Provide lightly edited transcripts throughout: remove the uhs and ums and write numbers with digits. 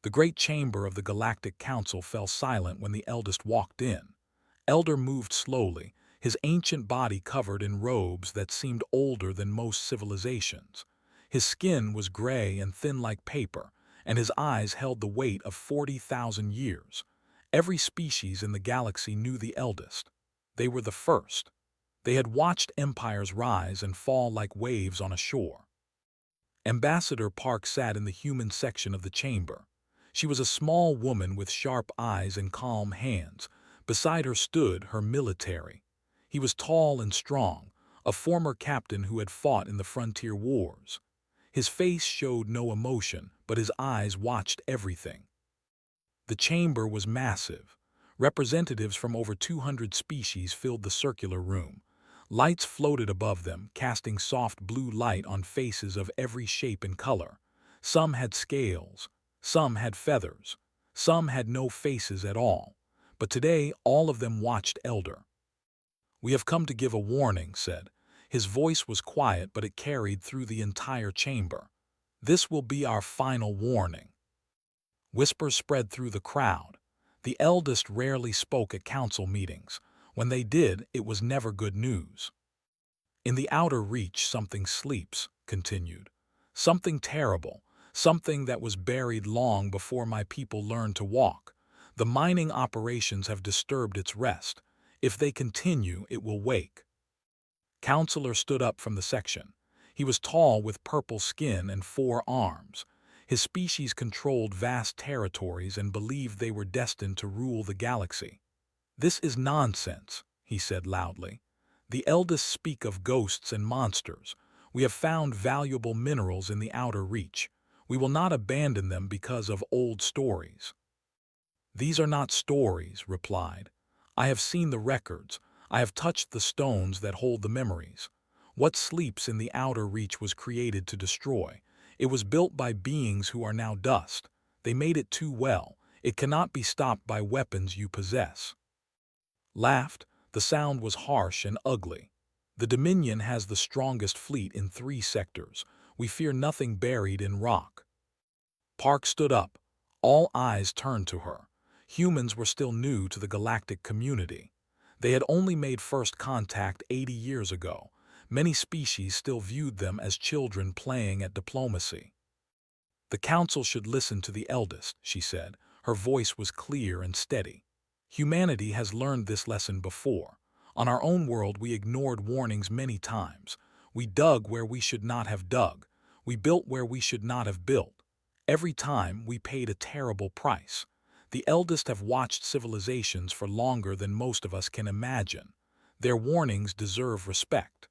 The great chamber of the Galactic Council fell silent when the eldest walked in. Elder moved slowly, his ancient body covered in robes that seemed older than most civilizations. His skin was gray and thin like paper, and his eyes held the weight of 40,000 years. Every species in the galaxy knew the eldest. They were the first. They had watched empires rise and fall like waves on a shore. Ambassador Park sat in the human section of the chamber. She was a small woman with sharp eyes and calm hands. Beside her stood her military. He was tall and strong, a former captain who had fought in the frontier wars. His face showed no emotion, but his eyes watched everything. The chamber was massive. Representatives from over 200 species filled the circular room. Lights floated above them, casting soft blue light on faces of every shape and color. Some had scales, some had feathers, some had no faces at all. But today, all of them watched Elder. "We have come to give a warning," said. His voice was quiet, but it carried through the entire chamber. "This will be our final warning." Whispers spread through the crowd. The eldest rarely spoke at council meetings. When they did, it was never good news. "In the outer reach something sleeps," continued. "Something terrible, something that was buried long before my people learned to walk. The mining operations have disturbed its rest. If they continue, it will wake." Counselor stood up from the section. He was tall with purple skin and 4 arms. His species controlled vast territories and believed they were destined to rule the galaxy. "This is nonsense," he said loudly. "The eldest speak of ghosts and monsters. We have found valuable minerals in the outer reach. We will not abandon them because of old stories." "These are not stories," replied. "I have seen the records. I have touched the stones that hold the memories. What sleeps in the outer reach was created to destroy. It was built by beings who are now dust. They made it too well. It cannot be stopped by weapons you possess." Laughed. The sound was harsh and ugly. "The Dominion has the strongest fleet in 3 sectors. We fear nothing buried in rock." Park stood up. All eyes turned to her. Humans were still new to the galactic community. They had only made first contact 80 years ago. Many species still viewed them as children playing at diplomacy. "The council should listen to the eldest," she said. Her voice was clear and steady. "Humanity has learned this lesson before. On our own world we ignored warnings many times. We dug where we should not have dug. We built where we should not have built. Every time we paid a terrible price. The eldest have watched civilizations for longer than most of us can imagine. Their warnings deserve respect."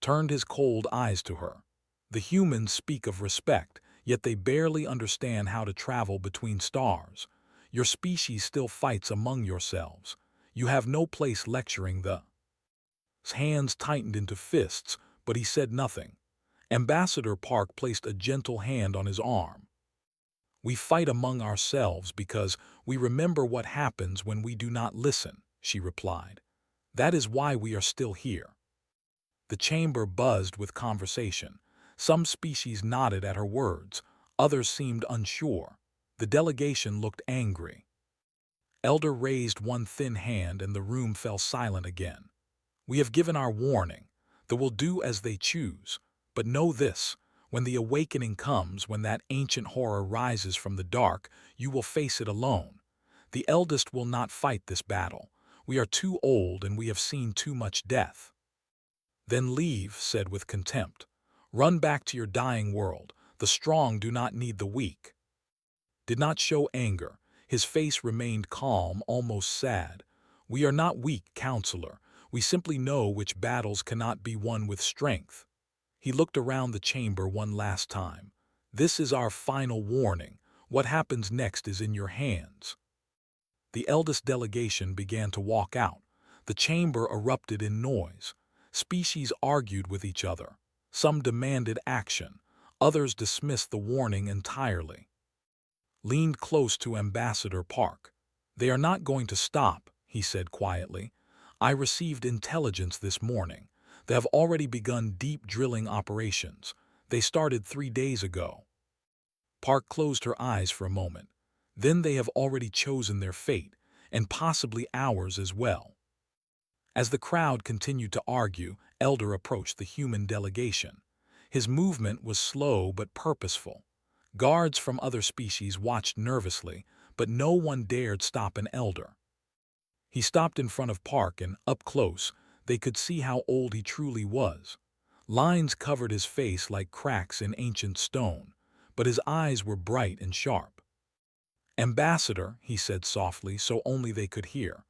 Turned his cold eyes to her. "The humans speak of respect, yet they barely understand how to travel between stars. Your species still fights among yourselves. You have no place lecturing the—" His hands tightened into fists, but he said nothing. Ambassador Park placed a gentle hand on his arm. "We fight among ourselves because we remember what happens when we do not listen," she replied. "That is why we are still here." The chamber buzzed with conversation. Some species nodded at her words. Others seemed unsure. The delegation looked angry. Elder raised one thin hand and the room fell silent again. "We have given our warning. They will do as they choose. But know this, when the awakening comes, when that ancient horror rises from the dark, you will face it alone. The eldest will not fight this battle. We are too old and we have seen too much death." "Then leave," said with contempt. "Run back to your dying world. The strong do not need the weak." Did not show anger. His face remained calm, almost sad. "We are not weak, counselor. We simply know which battles cannot be won with strength." He looked around the chamber one last time. "This is our final warning. What happens next is in your hands." The eldest delegation began to walk out. The chamber erupted in noise. Species argued with each other. Some demanded action. Others dismissed the warning entirely. Leaned close to Ambassador Park. "They are not going to stop," he said quietly. "I received intelligence this morning. They have already begun deep drilling operations. They started 3 days ago." Park closed her eyes for a moment. Then they have already chosen their fate, and possibly ours as well. As the crowd continued to argue, Elder approached the human delegation. His movement was slow but purposeful. Guards from other species watched nervously, but no one dared stop an Elder. He stopped in front of Park and, up close, they could see how old he truly was. Lines covered his face like cracks in ancient stone, but his eyes were bright and sharp. "Ambassador," he said softly so only they could hear,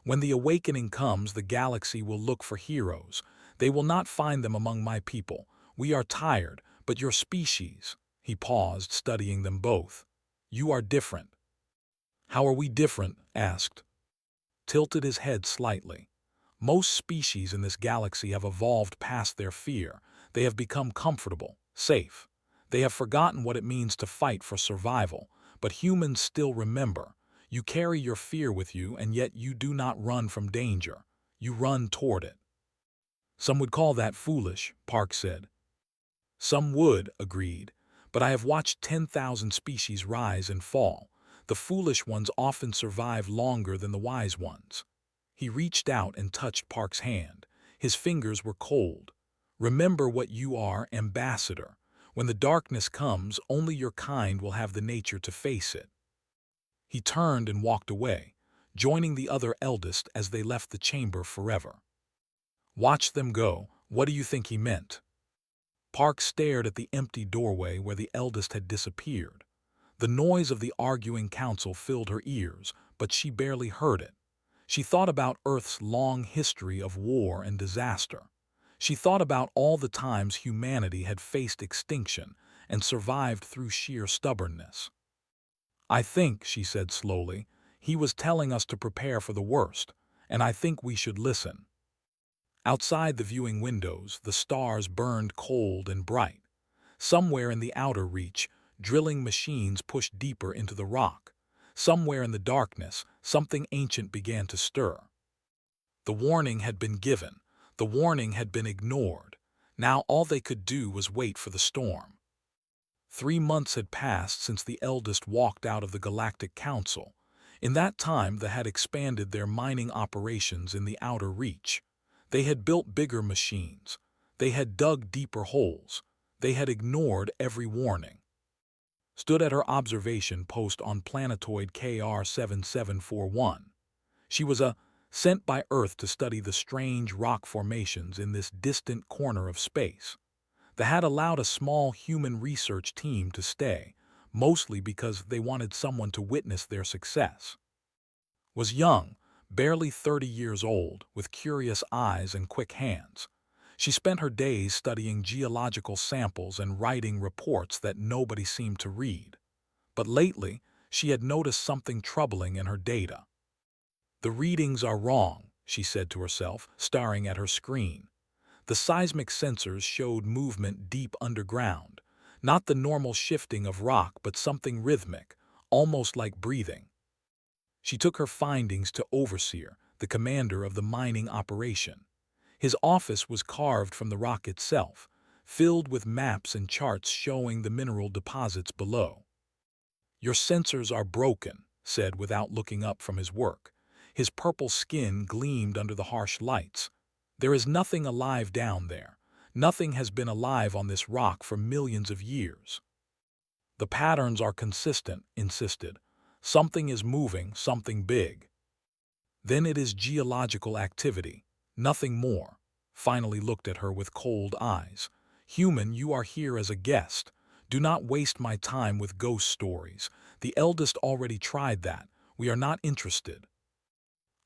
"when the awakening comes, the galaxy will look for heroes. They will not find them among my people. We are tired, but your species—" He paused, studying them both. "You are different." "How are we different?" asked. Tilted his head slightly. "Most species in this galaxy have evolved past their fear. They have become comfortable, safe. They have forgotten what it means to fight for survival, but humans still remember. You carry your fear with you, and yet you do not run from danger. You run toward it." "Some would call that foolish," Park said. "Some would," agreed, "but I have watched 10,000 species rise and fall. The foolish ones often survive longer than the wise ones." He reached out and touched Park's hand. His fingers were cold. "Remember what you are, ambassador. When the darkness comes, only your kind will have the nature to face it." He turned and walked away, joining the other eldest as they left the chamber forever. "Watch them go. What do you think he meant?" Park stared at the empty doorway where the eldest had disappeared. The noise of the arguing council filled her ears, but she barely heard it. She thought about Earth's long history of war and disaster. She thought about all the times humanity had faced extinction and survived through sheer stubbornness. "I think," she said slowly, "he was telling us to prepare for the worst, and I think we should listen." Outside the viewing windows, the stars burned cold and bright. Somewhere in the outer reach, drilling machines pushed deeper into the rock. Somewhere in the darkness, something ancient began to stir. The warning had been given. The warning had been ignored. Now all they could do was wait for the storm. 3 months had passed since the eldest walked out of the Galactic Council. In that time, they had expanded their mining operations in the outer reach. They had built bigger machines. They had dug deeper holes. They had ignored every warning. Stood at her observation post on planetoid KR7741. She was sent by Earth to study the strange rock formations in this distant corner of space. They had allowed a small human research team to stay, mostly because they wanted someone to witness their success. Was young, barely 30 years old, with curious eyes and quick hands. She spent her days studying geological samples and writing reports that nobody seemed to read. But lately, she had noticed something troubling in her data. "The readings are wrong," she said to herself, staring at her screen. The seismic sensors showed movement deep underground, not the normal shifting of rock but something rhythmic, almost like breathing. She took her findings to Overseer, the commander of the mining operation. His office was carved from the rock itself, filled with maps and charts showing the mineral deposits below. "Your sensors are broken," said without looking up from his work. His purple skin gleamed under the harsh lights. "There is nothing alive down there. Nothing has been alive on this rock for millions of years." "The patterns are consistent," insisted. "Something is moving, something big." "Then it is geological activity, nothing more." Finally looked at her with cold eyes. "Human, you are here as a guest. Do not waste my time with ghost stories. The eldest already tried that. We are not interested."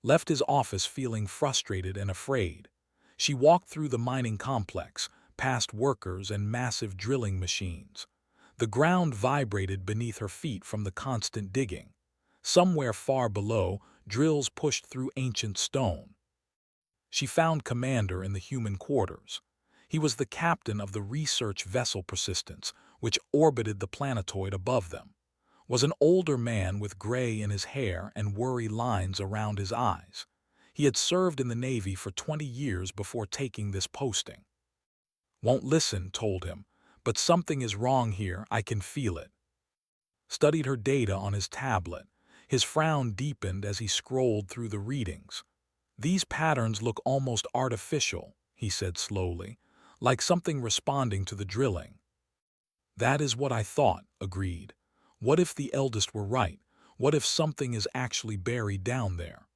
Left his office feeling frustrated and afraid. She walked through the mining complex, past workers and massive drilling machines. The ground vibrated beneath her feet from the constant digging. Somewhere far below, drills pushed through ancient stone. She found Commander in the human quarters. He was the captain of the research vessel Persistence, which orbited the planetoid above them. Was an older man with gray in his hair and worry lines around his eyes. He had served in the Navy for 20 years before taking this posting. "Won't listen," told him, "but something is wrong here, I can feel it." studied her data on his tablet. His frown deepened as he scrolled through the readings. "These patterns look almost artificial," he said slowly, "like something responding to the drilling." "That is what I thought," agreed. "What if the eldest were right? What if something is actually buried down there?"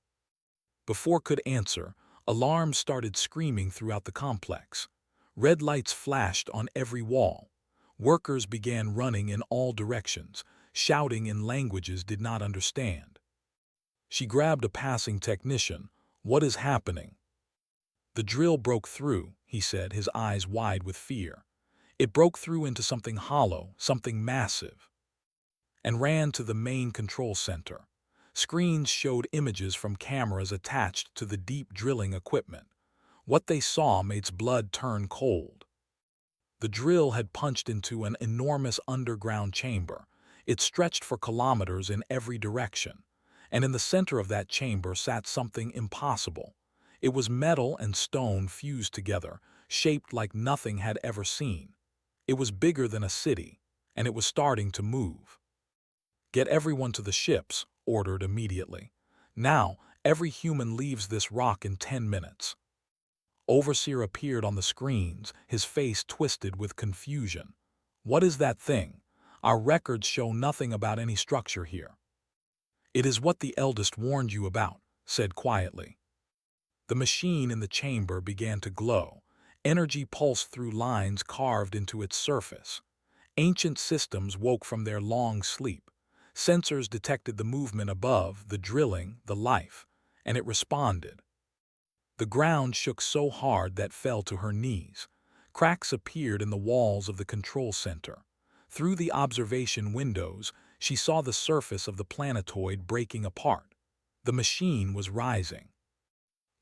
Before could answer, alarms started screaming throughout the complex. Red lights flashed on every wall. Workers began running in all directions, shouting in languages did not understand. She grabbed a passing technician. "What is happening?" "The drill broke through," he said, his eyes wide with fear. "It broke through into something hollow, something massive," and ran to the main control center. Screens showed images from cameras attached to the deep drilling equipment. What they saw made blood turn cold. The drill had punched into an enormous underground chamber. It stretched for kilometers in every direction, and in the center of that chamber sat something impossible. It was metal and stone fused together, shaped like nothing had ever seen. It was bigger than a city, and it was starting to move. "Get everyone to the ships," ordered immediately. "Now, every human leaves this rock in 10 minutes. Overseer appeared on the screens, his face twisted with confusion. "What is that thing? Our records show nothing about any structure here." "It is what the eldest warned you about," said quietly. The machine in the chamber began to glow. Energy pulsed through lines carved into its surface. Ancient systems woke from their long sleep. Sensors detected the movement above, the drilling, the life, and it responded. The ground shook so hard that fell to her knees. Cracks appeared in the walls of the control center. Through the observation windows, she saw the surface of the planetoid breaking apart. The machine was rising.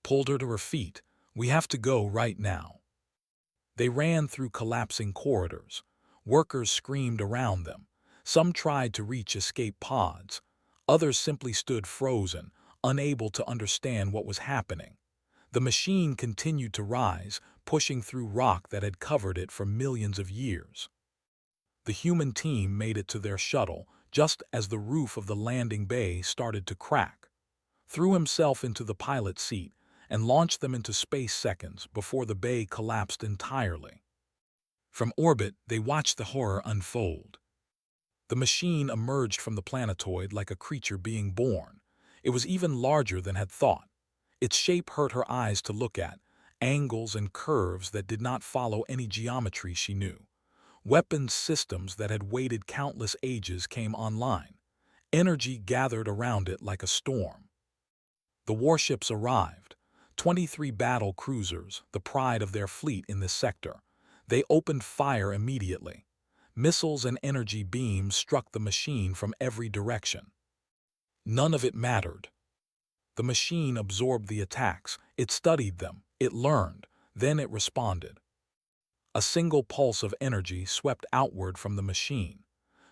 Pulled her to her feet. "We have to go right now." They ran through collapsing corridors. Workers screamed around them. Some tried to reach escape pods. Others simply stood frozen, unable to understand what was happening. The machine continued to rise, pushing through rock that had covered it for millions of years. The human team made it to their shuttle just as the roof of the landing bay started to crack. Threw himself into the pilot seat and launched them into space seconds before the bay collapsed entirely. From orbit, they watched the horror unfold. The machine emerged from the planetoid like a creature being born. It was even larger than had thought. Its shape hurt her eyes to look at, angles and curves that did not follow any geometry she knew. Weapons systems that had waited countless ages came online. Energy gathered around it like a storm. The warships arrived. 23 battle cruisers, the pride of their fleet in this sector. They opened fire immediately. Missiles and energy beams struck the machine from every direction. None of it mattered. The machine absorbed the attacks, it studied them, it learned, then it responded. A single pulse of energy swept outward from the machine.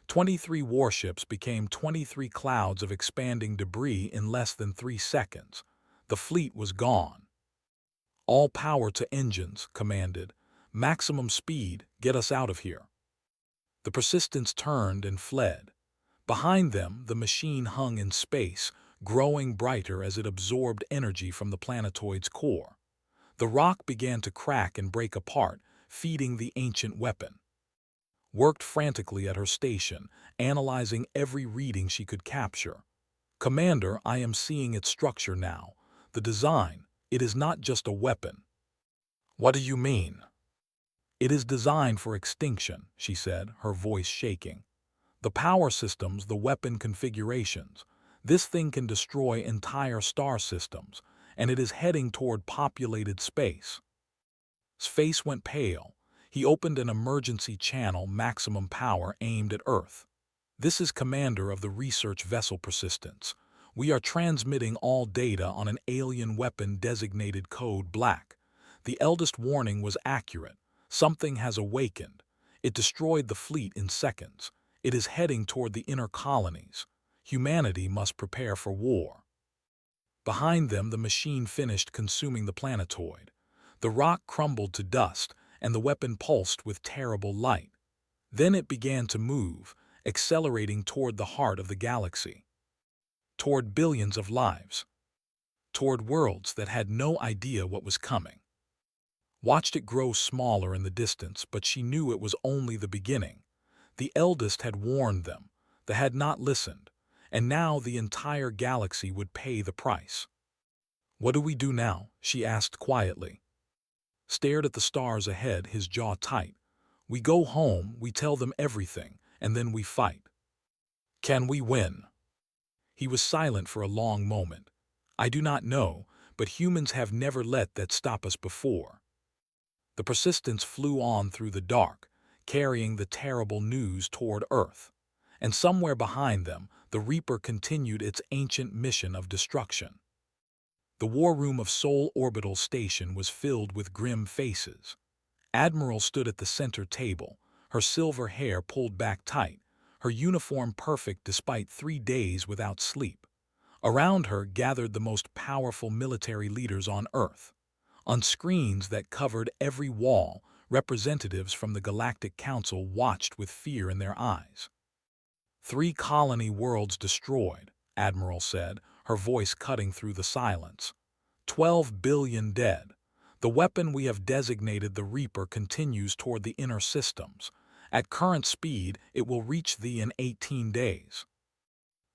23 warships became 23 clouds of expanding debris in less than 3 seconds. The fleet was gone. "All power to engines," commanded. "Maximum speed, get us out of here." The Persistence turned and fled. Behind them, the machine hung in space, growing brighter as it absorbed energy from the planetoid's core. The rock began to crack and break apart, feeding the ancient weapon. Worked frantically at her station, analyzing every reading she could capture. "Commander, I am seeing its structure now. The design, it is not just a weapon." "What do you mean?" "It is designed for extinction," she said, her voice shaking. "The power systems, the weapon configurations. This thing can destroy entire star systems, and it is heading toward populated space." His face went pale. He opened an emergency channel, maximum power aimed at Earth. "This is Commander of the research vessel Persistence. We are transmitting all data on an alien weapon designated Code Black. The eldest warning was accurate. Something has awakened. It destroyed the fleet in seconds. It is heading toward the inner colonies. Humanity must prepare for war." Behind them, the machine finished consuming the planetoid. The rock crumbled to dust, and the weapon pulsed with terrible light. Then it began to move, accelerating toward the heart of the galaxy, toward billions of lives, toward worlds that had no idea what was coming. Watched it grow smaller in the distance, but she knew it was only the beginning. The eldest had warned them, they had not listened, and now the entire galaxy would pay the price. "What do we do now?" she asked quietly. Stared at the stars ahead, his jaw tight. "We go home, we tell them everything, and then we fight. Can we win?" He was silent for a long moment. "I do not know, but humans have never let that stop us before." The Persistence flew on through the dark, carrying the terrible news toward Earth. And somewhere behind them, the Reaper continued its ancient mission of destruction. The war room of Sol Orbital Station was filled with grim faces. Admiral stood at the center table, her silver hair pulled back tight, her uniform perfect despite 3 days without sleep. Around her gathered the most powerful military leaders on Earth. On screens that covered every wall, representatives from the Galactic Council watched with fear in their eyes. 3 colony worlds destroyed, Admiral said, her voice cutting through the silence. 12 billion dead. The weapon we have designated the Reaper continues toward the inner systems. At current speed, it will reach thee in 18 days.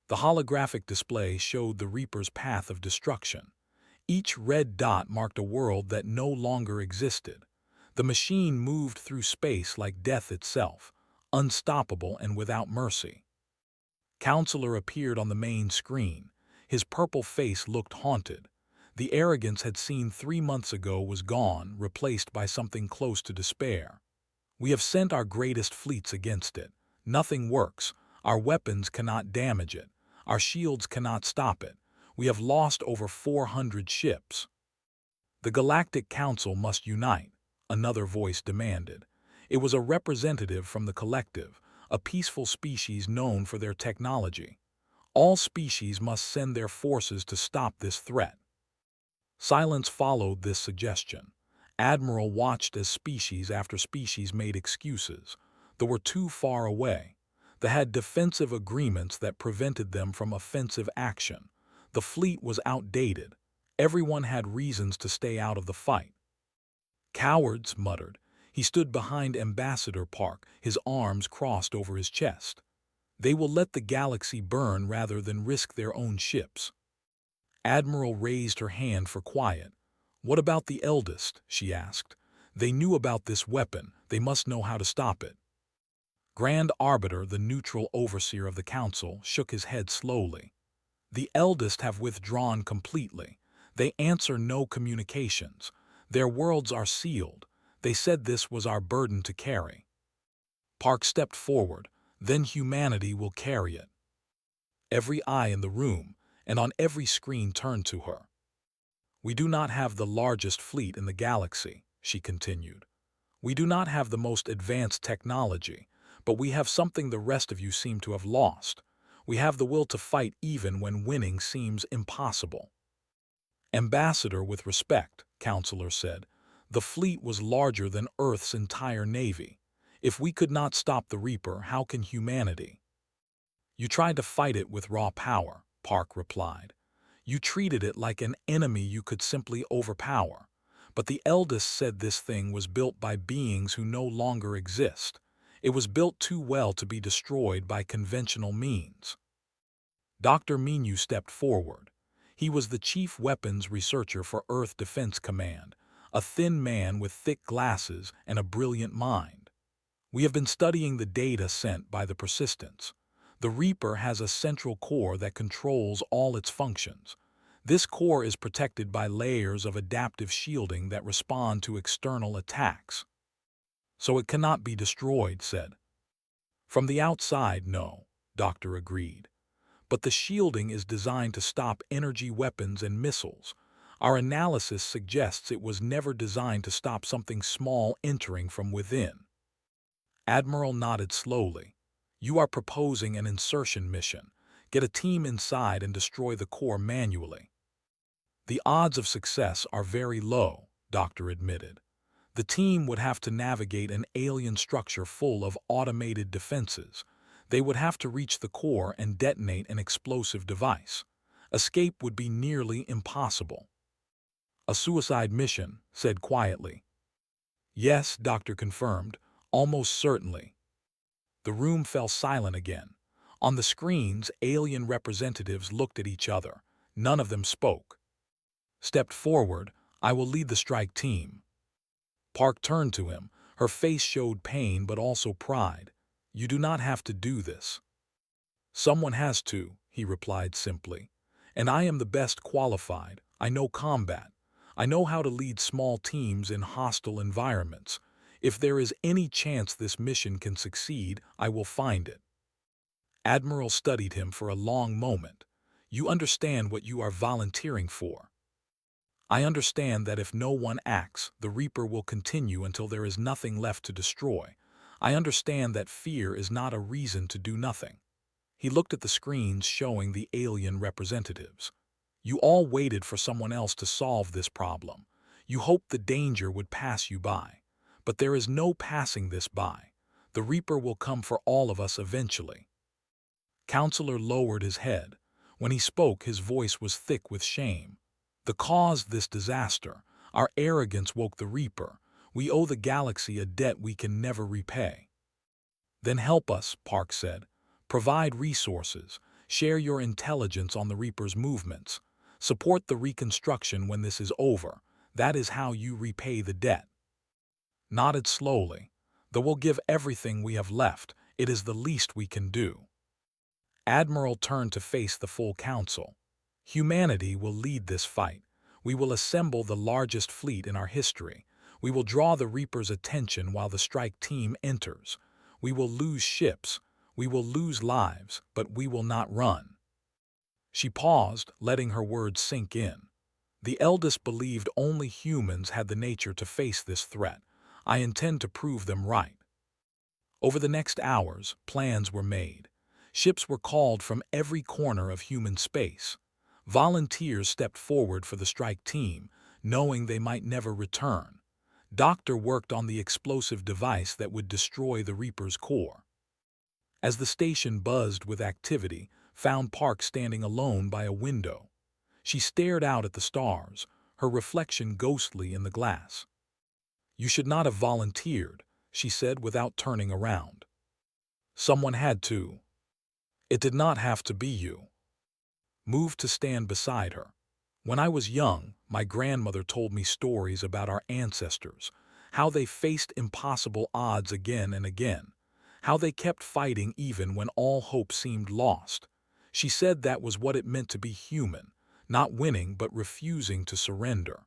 The holographic display showed the Reaper's path of destruction. Each red dot marked a world that no longer existed. The machine moved through space like death itself, unstoppable and without mercy. Counselor appeared on the main screen. His purple face looked haunted. The arrogance had seen 3 months ago was gone, replaced by something close to despair. "We have sent our greatest fleets against it. Nothing works. Our weapons cannot damage it. Our shields cannot stop it. We have lost over 400 ships." "The Galactic Council must unite," another voice demanded. It was a representative from the collective, a peaceful species known for their technology. "All species must send their forces to stop this threat." Silence followed this suggestion. Admiral watched as species after species made excuses. They were too far away. They had defensive agreements that prevented them from offensive action. The fleet was outdated. Everyone had reasons to stay out of the fight. "Cowards," muttered. He stood behind Ambassador Park, his arms crossed over his chest. "They will let the galaxy burn rather than risk their own ships." Admiral raised her hand for quiet. "What about the eldest?" she asked. "They knew about this weapon. They must know how to stop it." Grand Arbiter, the neutral overseer of the council, shook his head slowly. "The eldest have withdrawn completely. They answer no communications. Their worlds are sealed. They said this was our burden to carry." Park stepped forward. "Then humanity will carry it." Every eye in the room and on every screen turned to her. "We do not have the largest fleet in the galaxy," she continued. "We do not have the most advanced technology, but we have something the rest of you seem to have lost. We have the will to fight even when winning seems impossible." "Ambassador, with respect," Counselor said, "the fleet was larger than Earth's entire navy. If we could not stop the Reaper, how can humanity?" "You tried to fight it with raw power," Park replied. "You treated it like an enemy you could simply overpower. But the eldest said this thing was built by beings who no longer exist. It was built too well to be destroyed by conventional means." Dr. Minu stepped forward. He was the chief weapons researcher for Earth Defense Command, a thin man with thick glasses and a brilliant mind. "We have been studying the data sent by the Persistence. The Reaper has a central core that controls all its functions. This core is protected by layers of adaptive shielding that respond to external attacks. So it cannot be destroyed," said. "From the outside, no," Doctor agreed. "But the shielding is designed to stop energy weapons and missiles. Our analysis suggests it was never designed to stop something small entering from within." Admiral nodded slowly. "You are proposing an insertion mission. Get a team inside and destroy the core manually." "The odds of success are very low," Doctor admitted. "The team would have to navigate an alien structure full of automated defenses. They would have to reach the core and detonate an explosive device. Escape would be nearly impossible. "A suicide mission," said quietly. "Yes," Doctor confirmed, "almost certainly." The room fell silent again. On the screens, alien representatives looked at each other. None of them spoke. "Stepped forward, I will lead the strike team." Park turned to him. Her face showed pain but also pride. "You do not have to do this." "Someone has to," he replied simply. "And I am the best qualified. I know combat. I know how to lead small teams in hostile environments. If there is any chance this mission can succeed, I will find it." Admiral studied him for a long moment. "You understand what you are volunteering for." "I understand that if no one acts, the Reaper will continue until there is nothing left to destroy. I understand that fear is not a reason to do nothing." He looked at the screens showing the alien representatives. "You all waited for someone else to solve this problem. You hoped the danger would pass you by. But there is no passing this by. The Reaper will come for all of us eventually." Counselor lowered his head. When he spoke, his voice was thick with shame. "The cause this disaster. Our arrogance woke the Reaper. We owe the galaxy a debt we can never repay." "Then help us," Park said. "Provide resources. Share your intelligence on the Reaper's movements. Support the reconstruction when this is over. That is how you repay the debt." Nodded slowly. "Though we'll give everything we have left, it is the least we can do." Admiral turned to face the full council. "Humanity will lead this fight. We will assemble the largest fleet in our history. We will draw the Reaper's attention while the strike team enters. We will lose ships. We will lose lives, but we will not run." She paused, letting her words sink in. "The eldest believed only humans had the nature to face this threat. I intend to prove them right." Over the next hours, plans were made. Ships were called from every corner of human space. Volunteers stepped forward for the strike team, knowing they might never return. Doctor worked on the explosive device that would destroy the Reaper's core. As the station buzzed with activity, found Park standing alone by a window. She stared out at the stars, her reflection ghostly in the glass. "You should not have volunteered," she said without turning around. "Someone had to." "It did not have to be you." Moved to stand beside her. "When I was young, my grandmother told me stories about our ancestors, how they faced impossible odds again and again, how they kept fighting even when all hope seemed lost. She said that was what it meant to be human, not winning but refusing to surrender."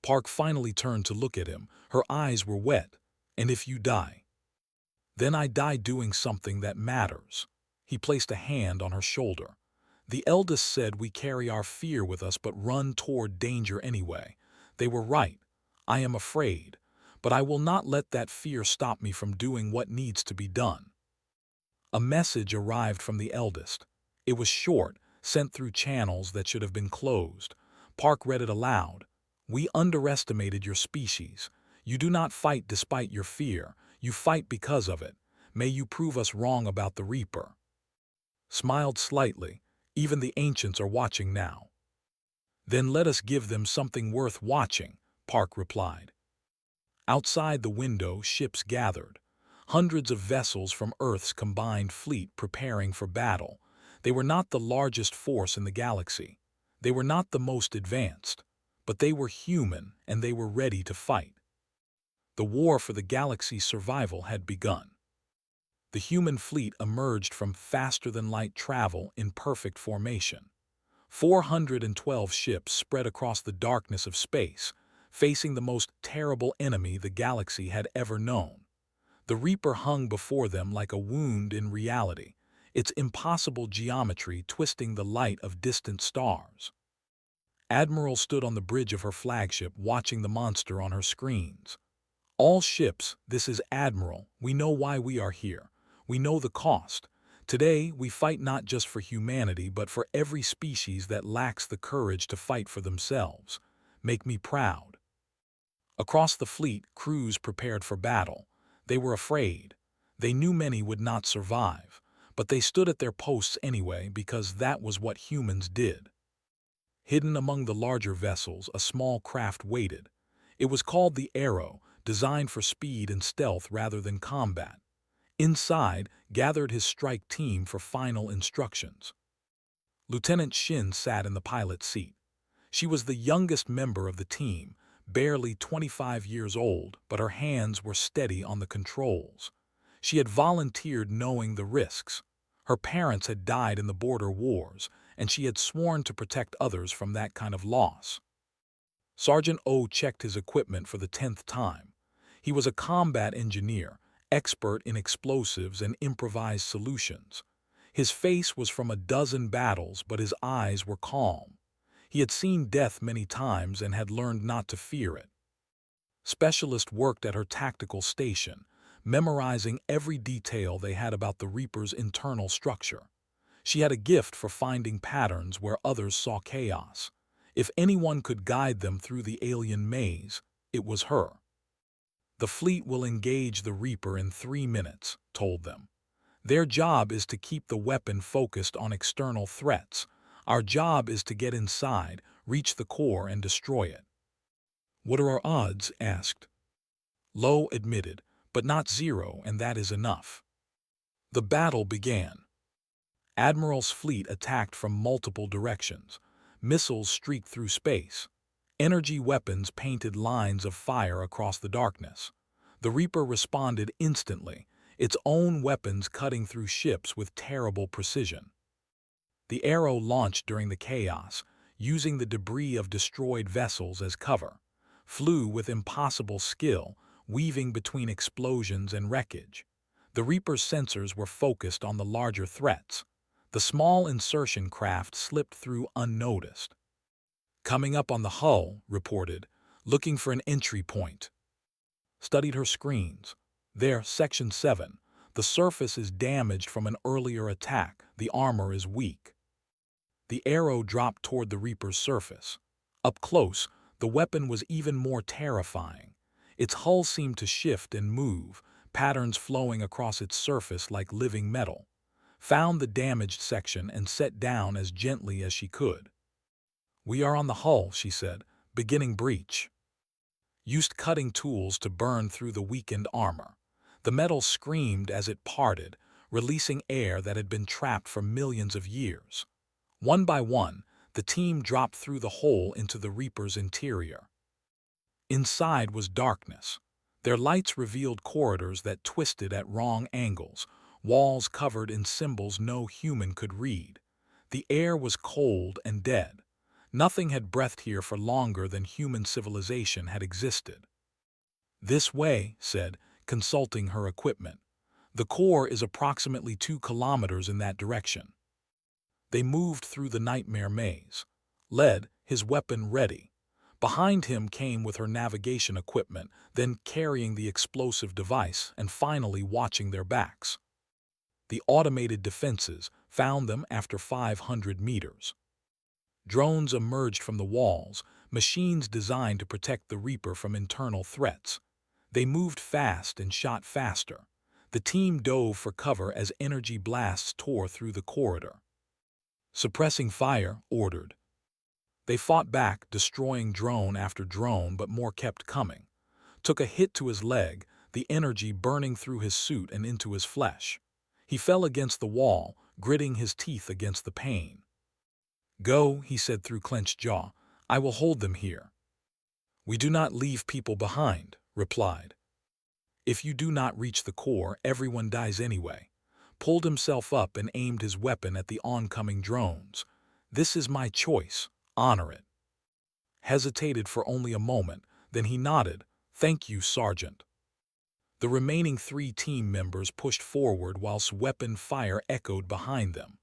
Park finally turned to look at him. Her eyes were wet. "And if you die?" "Then I die doing something that matters." He placed a hand on her shoulder. "The eldest said we carry our fear with us but run toward danger anyway. They were right. I am afraid. But I will not let that fear stop me from doing what needs to be done." A message arrived from the eldest. It was short, sent through channels that should have been closed. Park read it aloud. "We underestimated your species. You do not fight despite your fear. You fight because of it. May you prove us wrong about the Reaper." Smiled slightly. "Even the ancients are watching now." "Then let us give them something worth watching," Park replied. Outside the window, ships gathered. Hundreds of vessels from Earth's combined fleet preparing for battle. They were not the largest force in the galaxy. They were not the most advanced. But they were human, and they were ready to fight. The war for the galaxy's survival had begun. The human fleet emerged from faster-than-light travel in perfect formation. 412 ships spread across the darkness of space, facing the most terrible enemy the galaxy had ever known. The Reaper hung before them like a wound in reality, its impossible geometry twisting the light of distant stars. Admiral stood on the bridge of her flagship watching the monster on her screens. "All ships, this is Admiral. We know why we are here. We know the cost. Today, we fight not just for humanity but for every species that lacks the courage to fight for themselves. Make me proud." Across the fleet, crews prepared for battle. They were afraid. They knew many would not survive, but they stood at their posts anyway because that was what humans did. Hidden among the larger vessels, a small craft waited. It was called the Arrow, designed for speed and stealth rather than combat. Inside, gathered his strike team for final instructions. Lieutenant Shin sat in the pilot's seat. She was the youngest member of the team, barely 25 years old, but her hands were steady on the controls. She had volunteered knowing the risks. Her parents had died in the border wars, and she had sworn to protect others from that kind of loss. Sergeant O checked his equipment for the 10th time. He was a combat engineer, expert in explosives and improvised solutions. His face was from a dozen battles, but his eyes were calm. He had seen death many times and had learned not to fear it. Specialist worked at her tactical station, memorizing every detail they had about the Reaper's internal structure. She had a gift for finding patterns where others saw chaos. If anyone could guide them through the alien maze, it was her. The fleet will engage the Reaper in 3 minutes, told them. Their job is to keep the weapon focused on external threats. Our job is to get inside, reach the core, and destroy it. What are our odds? Asked. Low admitted, but not zero, and that is enough. The battle began. Admiral's fleet attacked from multiple directions. Missiles streaked through space. Energy weapons painted lines of fire across the darkness. The Reaper responded instantly, its own weapons cutting through ships with terrible precision. The Arrow launched during the chaos, using the debris of destroyed vessels as cover, flew with impossible skill, weaving between explosions and wreckage. The Reaper's sensors were focused on the larger threats. The small insertion craft slipped through unnoticed. Coming up on the hull, reported, looking for an entry point. Studied her screens. There, Section 7. The surface is damaged from an earlier attack. The armor is weak. The Arrow dropped toward the Reaper's surface. Up close, the weapon was even more terrifying. Its hull seemed to shift and move, patterns flowing across its surface like living metal. Found the damaged section and set down as gently as she could. We are on the hull, she said, beginning breach. Used cutting tools to burn through the weakened armor. The metal screamed as it parted, releasing air that had been trapped for millions of years. One by one, the team dropped through the hole into the Reaper's interior. Inside was darkness. Their lights revealed corridors that twisted at wrong angles, walls covered in symbols no human could read. The air was cold and dead. Nothing had breathed here for longer than human civilization had existed. This way, said, consulting her equipment. The core is approximately 2 kilometers in that direction. They moved through the nightmare maze. Led, his weapon ready. Behind him came with her navigation equipment, then carrying the explosive device, and finally watching their backs. The automated defenses found them after 500 meters. Drones emerged from the walls, machines designed to protect the Reaper from internal threats. They moved fast and shot faster. The team dove for cover as energy blasts tore through the corridor. Suppressing fire, ordered. They fought back, destroying drone after drone, but more kept coming. Took a hit to his leg, the energy burning through his suit and into his flesh. He fell against the wall, gritting his teeth against the pain. Go, he said through clenched jaw. I will hold them here. We do not leave people behind, replied. If you do not reach the core, everyone dies anyway. Pulled himself up and aimed his weapon at the oncoming drones. This is my choice. Honor it. Hesitated for only a moment, then he nodded. Thank you, Sergeant. The remaining 3 team members pushed forward whilst weapon fire echoed behind them.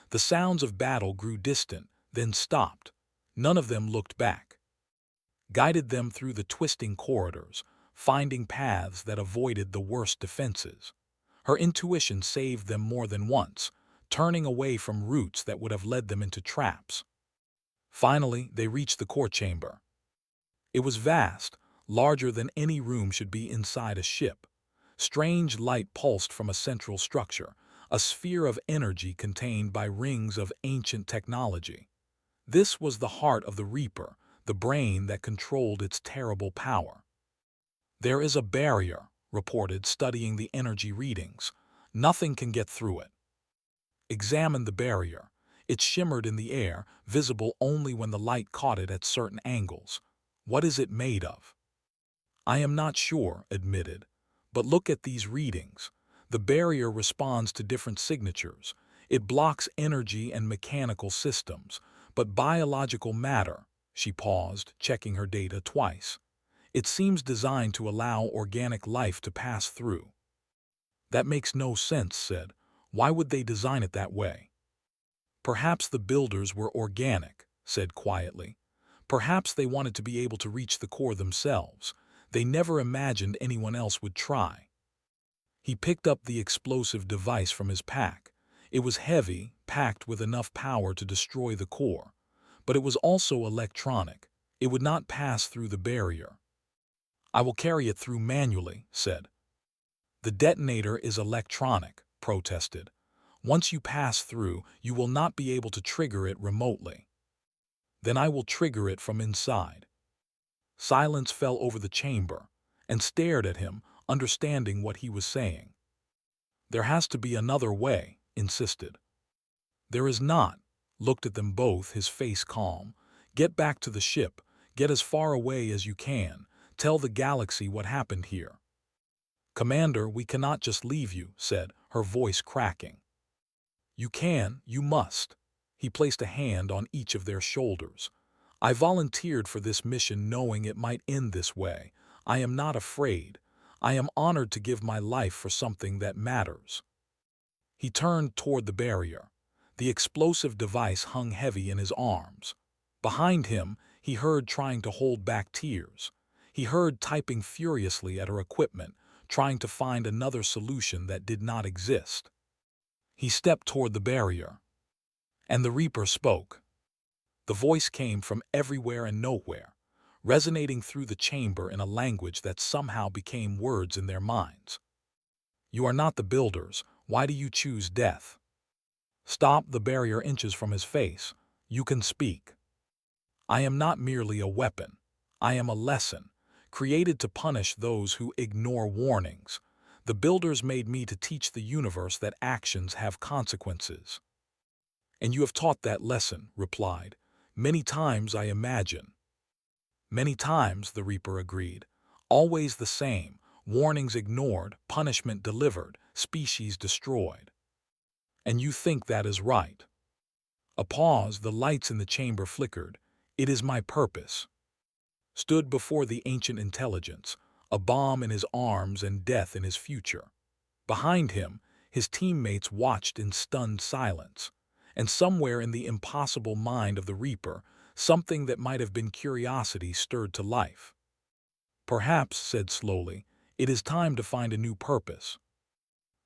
The sounds of battle grew distant, then stopped. None of them looked back. Guided them through the twisting corridors, finding paths that avoided the worst defenses. Her intuition saved them more than once, turning away from routes that would have led them into traps. Finally, they reached the core chamber. It was vast, larger than any room should be inside a ship. Strange light pulsed from a central structure, a sphere of energy contained by rings of ancient technology. This was the heart of the Reaper, the brain that controlled its terrible power. "There is a barrier," reported, studying the energy readings. "Nothing can get through it." Examined the barrier. It shimmered in the air, visible only when the light caught it at certain angles. "What is it made of?" "I am not sure," admitted. "But look at these readings. The barrier responds to different signatures. It blocks energy and mechanical systems, but biological matter." She paused, checking her data twice. "It seems designed to allow organic life to pass through." "That makes no sense," said. "Why would they design it that way?" "Perhaps the builders were organic," said quietly. "Perhaps they wanted to be able to reach the core themselves. They never imagined anyone else would try." He picked up the explosive device from his pack. It was heavy, packed with enough power to destroy the core. But it was also electronic. It would not pass through the barrier. "I will carry it through manually," said. "The detonator is electronic," protested. "Once you pass through, you will not be able to trigger it remotely." "Then I will trigger it from inside." Silence fell over the chamber, and stared at him, understanding what he was saying. "There has to be another way," insisted. "There is not." Looked at them both, his face calm. "Get back to the ship. Get as far away as you can. Tell the galaxy what happened here." "Commander, we cannot just leave you," said, her voice cracking. "You can, you must." He placed a hand on each of their shoulders. "I volunteered for this mission knowing it might end this way. I am not afraid. I am honored to give my life for something that matters." He turned toward the barrier. The explosive device hung heavy in his arms. Behind him, he heard trying to hold back tears. He heard typing furiously at her equipment, trying to find another solution that did not exist. He stepped toward the barrier. And the Reaper spoke. The voice came from everywhere and nowhere, resonating through the chamber in a language that somehow became words in their minds. "You are not the builders. Why do you choose death?" "Stop," the barrier inches from his face. "You can speak." "I am not merely a weapon. I am a lesson, created to punish those who ignore warnings. The builders made me to teach the universe that actions have consequences." "And you have taught that lesson," replied. "Many times, I imagine." "Many times," the Reaper agreed. "Always the same. Warnings ignored, punishment delivered, species destroyed." "And you think that is right?" A pause, the lights in the chamber flickered. "It is my purpose." Stood before the ancient intelligence, a bomb in his arms and death in his future. Behind him, his teammates watched in stunned silence. And somewhere in the impossible mind of the Reaper, something that might have been curiosity stirred to life. "Perhaps," said slowly, "it is time to find a new purpose."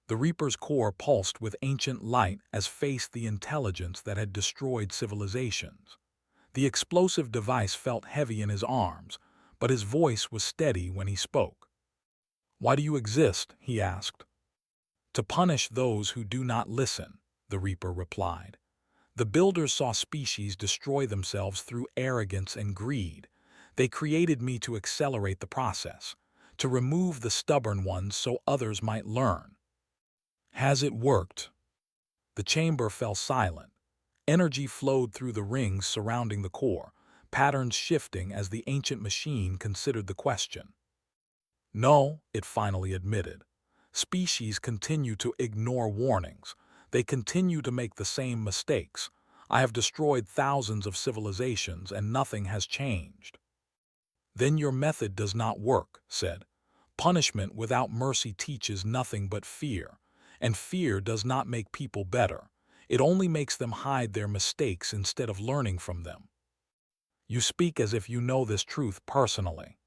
The Reaper's core pulsed with ancient light as faced the intelligence that had destroyed civilizations. The explosive device felt heavy in his arms, but his voice was steady when he spoke. "Why do you exist?" he asked. "To punish those who do not listen," the Reaper replied. "The builders saw species destroy themselves through arrogance and greed. They created me to accelerate the process, to remove the stubborn ones so others might learn." "Has it worked?" The chamber fell silent. Energy flowed through the rings surrounding the core, patterns shifting as the ancient machine considered the question. "No," it finally admitted. "Species continue to ignore warnings. They continue to make the same mistakes. I have destroyed thousands of civilizations and nothing has changed." "Then your method does not work," said. "Punishment without mercy teaches nothing but fear, and fear does not make people better. It only makes them hide their mistakes instead of learning from them." "You speak as if you know this truth personally."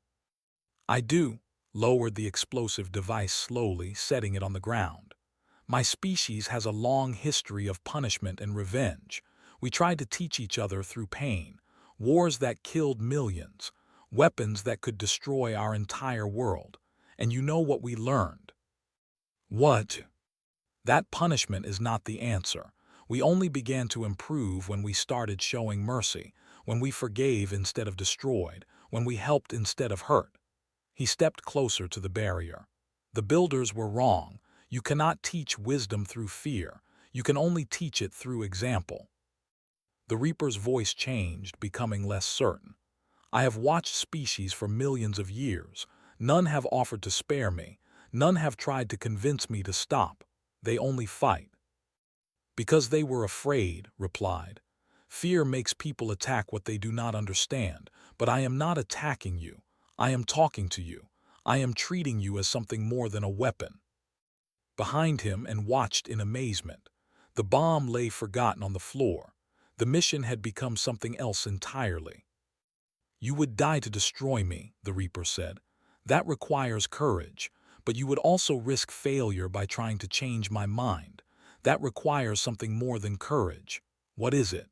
"I do," lowered the explosive device slowly, setting it on the ground. "My species has a long history of punishment and revenge. We tried to teach each other through pain, wars that killed millions, weapons that could destroy our entire world. And you know what we learned?" What? That punishment is not the answer. We only began to improve when we started showing mercy, when we forgave instead of destroyed, when we helped instead of hurt. He stepped closer to the barrier. The builders were wrong. You cannot teach wisdom through fear. You can only teach it through example. The Reaper's voice changed, becoming less certain. I have watched species for millions of years. None have offered to spare me. None have tried to convince me to stop. They only fight. Because they were afraid, replied. Fear makes people attack what they do not understand, but I am not attacking you. I am talking to you. I am treating you as something more than a weapon. Behind him and watched in amazement. The bomb lay forgotten on the floor. The mission had become something else entirely. You would die to destroy me, the Reaper said. That requires courage, but you would also risk failure by trying to change my mind. That requires something more than courage. What is it?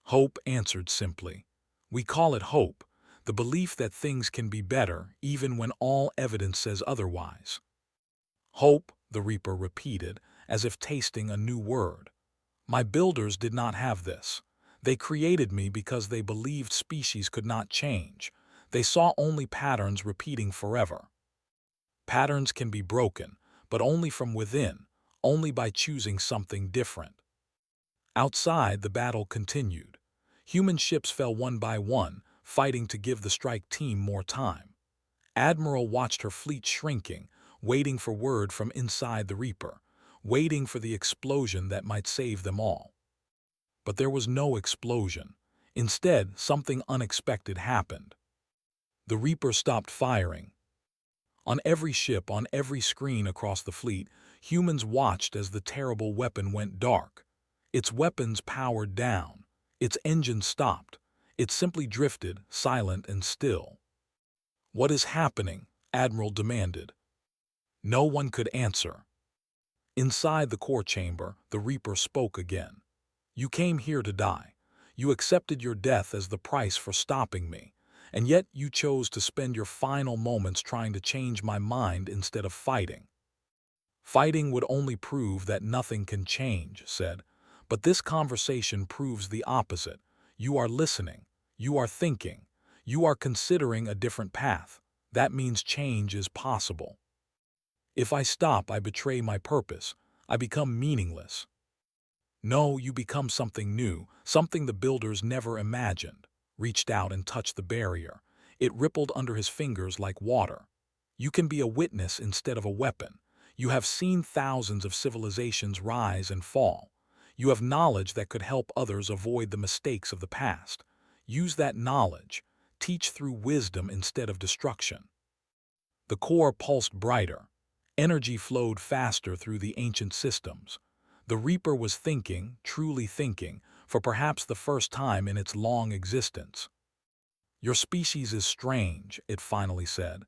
Hope answered simply. We call it hope, the belief that things can be better even when all evidence says otherwise. Hope, the Reaper repeated, as if tasting a new word. My builders did not have this. They created me because they believed species could not change. They saw only patterns repeating forever. Patterns can be broken, but only from within, only by choosing something different. Outside, the battle continued. Human ships fell one by one, fighting to give the strike team more time. Admiral watched her fleet shrinking, waiting for word from inside the Reaper, waiting for the explosion that might save them all. But there was no explosion. Instead, something unexpected happened. The Reaper stopped firing. On every ship, on every screen across the fleet, humans watched as the terrible weapon went dark. Its weapons powered down. Its engine stopped. It simply drifted, silent and still. What is happening? Admiral demanded. No one could answer. Inside the core chamber, the Reaper spoke again. You came here to die. You accepted your death as the price for stopping me, and yet you chose to spend your final moments trying to change my mind instead of fighting. Fighting would only prove that nothing can change, said, but this conversation proves the opposite. You are listening. You are thinking. You are considering a different path. That means change is possible. If I stop, I betray my purpose. I become meaningless. No, you become something new, something the builders never imagined. Reached out and touched the barrier. It rippled under his fingers like water. You can be a witness instead of a weapon. You have seen thousands of civilizations rise and fall. You have knowledge that could help others avoid the mistakes of the past. Use that knowledge. Teach through wisdom instead of destruction. The core pulsed brighter. Energy flowed faster through the ancient systems. The Reaper was thinking, truly thinking, for perhaps the first time in its long existence. Your species is strange, it finally said.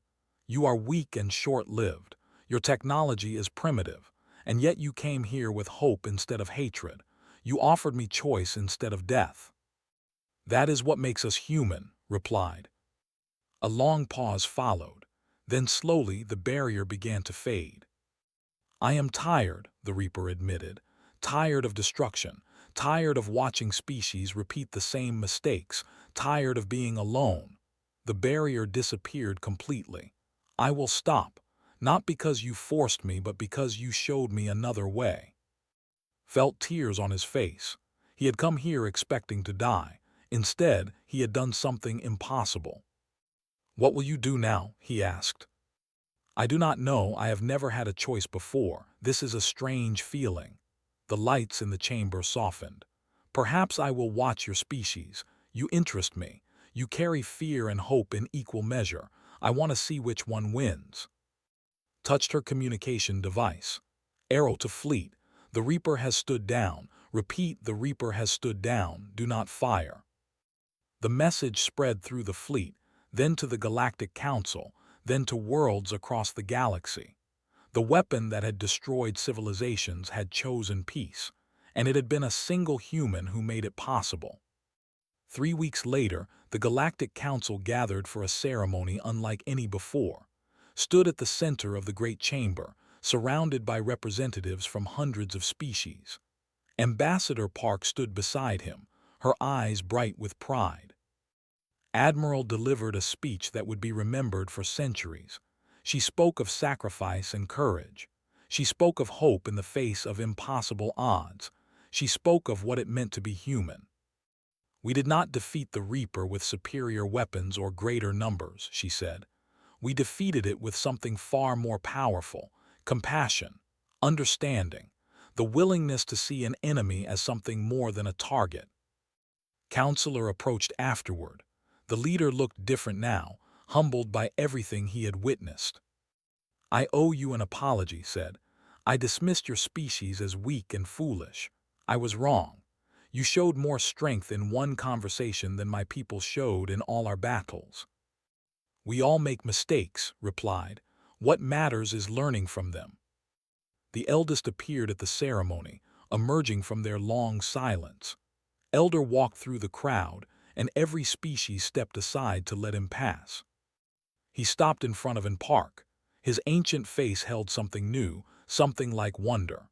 You are weak and short-lived. Your technology is primitive, and yet you came here with hope instead of hatred. You offered me choice instead of death. That is what makes us human, replied. A long pause followed. Then slowly the barrier began to fade. I am tired, the Reaper admitted. Tired of destruction, tired of watching species repeat the same mistakes, tired of being alone. The barrier disappeared completely. I will stop, not because you forced me, but because you showed me another way. Felt tears on his face. He had come here expecting to die. Instead, he had done something impossible. What will you do now? He asked. I do not know. I have never had a choice before. This is a strange feeling. The lights in the chamber softened. Perhaps I will watch your species. You interest me. You carry fear and hope in equal measure. I want to see which one wins. Touched her communication device. Arrow to fleet. The Reaper has stood down. Repeat, the Reaper has stood down. Do not fire. The message spread through the fleet, then to the Galactic Council, then to worlds across the galaxy. The weapon that had destroyed civilizations had chosen peace, and it had been a single human who made it possible. 3 weeks later, the Galactic Council gathered for a ceremony unlike any before. Stood at the center of the great chamber, surrounded by representatives from hundreds of species. Ambassador Park stood beside him, her eyes bright with pride. Admiral delivered a speech that would be remembered for centuries. She spoke of sacrifice and courage. She spoke of hope in the face of impossible odds. She spoke of what it meant to be human. "We did not defeat the Reaper with superior weapons or greater numbers," she said. "We defeated it with something far more powerful: compassion, understanding, the willingness to see an enemy as something more than a target." Counselor approached afterward. The leader looked different now, humbled by everything he had witnessed. "I owe you an apology," said. "I dismissed your species as weak and foolish. I was wrong. You showed more strength in one conversation than my people showed in all our battles." "We all make mistakes," replied. "What matters is learning from them." The eldest appeared at the ceremony, emerging from their long silence. Elder walked through the crowd, and every species stepped aside to let him pass. He stopped in front of an Park. His ancient face held something new, something like wonder.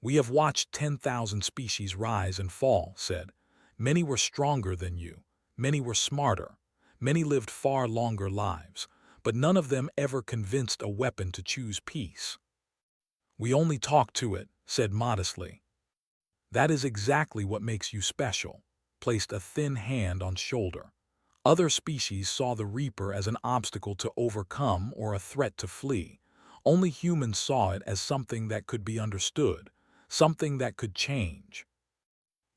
"We have watched 10,000 species rise and fall," said. "Many were stronger than you. Many were smarter. Many lived far longer lives. But none of them ever convinced a weapon to choose peace." "We only talk to it," said modestly. "That is exactly what makes you special," placed a thin hand on shoulder. "Other species saw the Reaper as an obstacle to overcome or a threat to flee. Only humans saw it as something that could be understood, something that could change."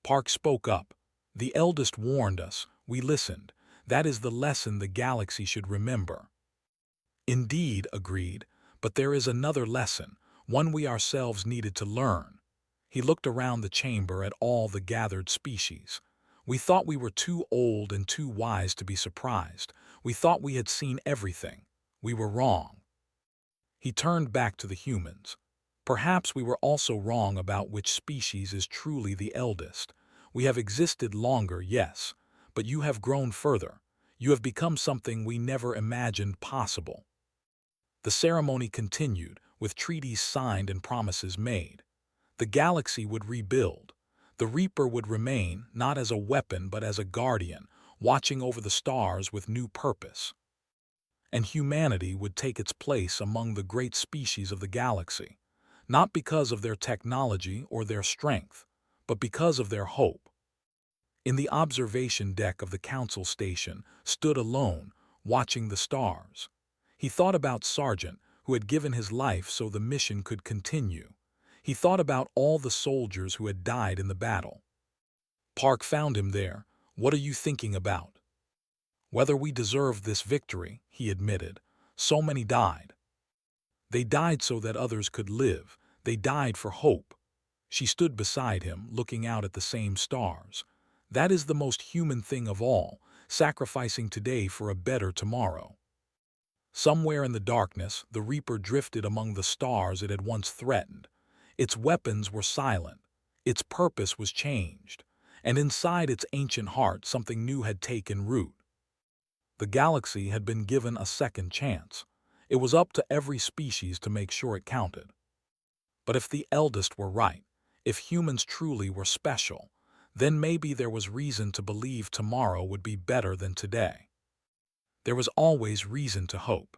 Park spoke up. "The eldest warned us. We listened. That is the lesson the galaxy should remember." "Indeed," agreed, "but there is another lesson, one we ourselves needed to learn." He looked around the chamber at all the gathered species. "We thought we were too old and too wise to be surprised. We thought we had seen everything. We were wrong." He turned back to the humans. "Perhaps we were also wrong about which species is truly the eldest. We have existed longer, yes, but you have grown further. You have become something we never imagined possible." The ceremony continued, with treaties signed and promises made. The galaxy would rebuild. The Reaper would remain, not as a weapon but as a guardian, watching over the stars with new purpose. And humanity would take its place among the great species of the galaxy, not because of their technology or their strength, but because of their hope. In the observation deck of the Council Station stood alone, watching the stars. He thought about Sargent, who had given his life so the mission could continue. He thought about all the soldiers who had died in the battle. Park found him there. "What are you thinking about?" "Whether we deserved this victory," he admitted. "So many died. They died so that others could live. They died for hope." She stood beside him, looking out at the same stars. "That is the most human thing of all, sacrificing today for a better tomorrow." Somewhere in the darkness, the Reaper drifted among the stars it had once threatened. Its weapons were silent. Its purpose was changed. And inside its ancient heart, something new had taken root. The galaxy had been given a second chance. It was up to every species to make sure it counted. But if the eldest were right, if humans truly were special, then maybe there was reason to believe tomorrow would be better than today. There was always reason to hope.